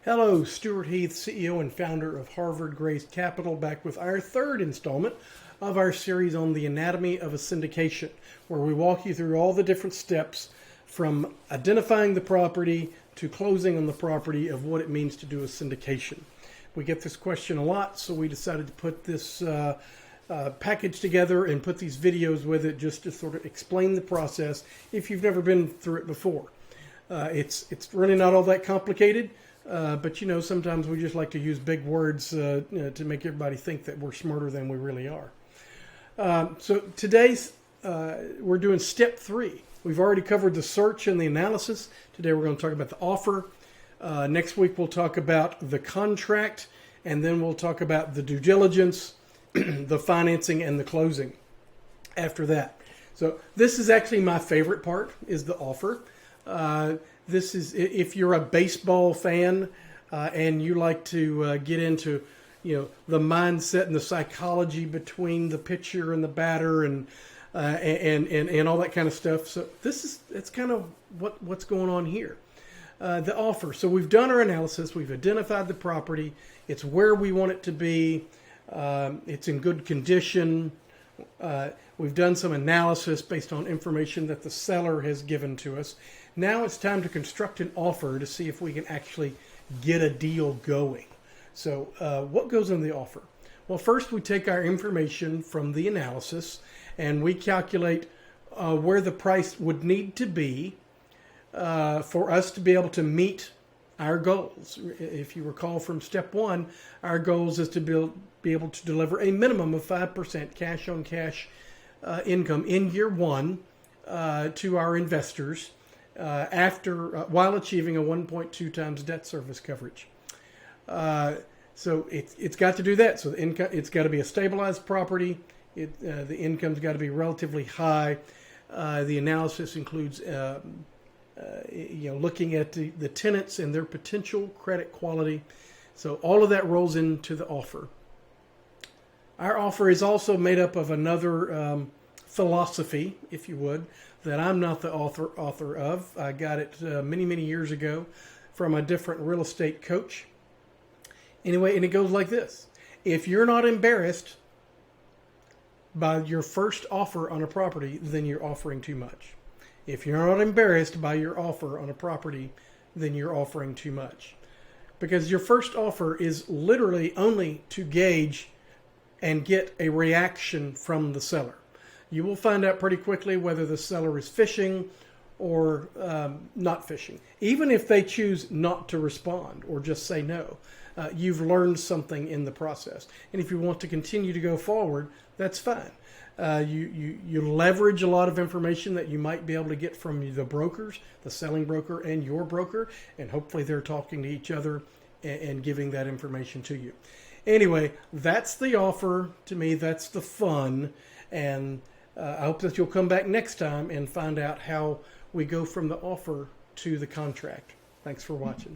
Hello, Stuart Heath, CEO and founder of Harvard Grace Capital, back with our third installment of our series on the anatomy of a syndication, where we walk you through all the different steps from identifying the property to closing on the property of what it means to do a syndication. We get this question a lot, so we decided to put this package together and put these videos with it just to sort of explain the process if you've never been through it before. It's really not all that complicated. But sometimes we just like to use big words to make everybody think that we're smarter than we really are. So today's we're doing step 3. We've already covered the search and the analysis. Today we're going to talk about the offer. Next week we'll talk about the contract, and then we'll talk about the due diligence, the financing, and the closing after that. So this is actually my favorite part, is the offer. This is if you're a baseball fan and you like to get into, the mindset and the psychology between the pitcher and the batter and all that kind of stuff. So it's kind of what's going on here. The offer. So we've done our analysis. We've identified the property. It's where we want it to be. It's in good condition. We've done some analysis based on information that the seller has given to us. Now it's time to construct an offer to see if we can actually get a deal going. So what goes in the offer? Well, first we take our information from the analysis and we calculate where the price would need to be for us to be able to meet our goals. If you recall from step 1, our goals is to be able to deliver a minimum of 5% cash on cash income in year 1 to our investors while achieving a 1.2 times debt service coverage. So it's got to do that. So the income, it's got to be a stabilized property. The income's got to be relatively high. The analysis includes looking at the tenants and their potential credit quality. So all of that rolls into the offer. Our offer is also made up of another philosophy, if you would, that I'm not the author of. I got it many years ago from a different real estate coach. Anyway, and it goes like this. If you're not embarrassed by your first offer on a property, then you're offering too much. If you're not embarrassed by your offer on a property, then you're offering too much. Because your first offer is literally only to gauge and get a reaction from the seller. You will find out pretty quickly whether the seller is fishing or not fishing. Even if they choose not to respond or just say no, you've learned something in the process. And if you want to continue to go forward, that's fine. You leverage a lot of information that you might be able to get from the brokers, the selling broker and your broker, and hopefully they're talking to each other and giving that information to you. Anyway, that's the offer. To me, that's the fun. And I hope that you'll come back next time and find out how we go from the offer to the contract. Thanks for watching.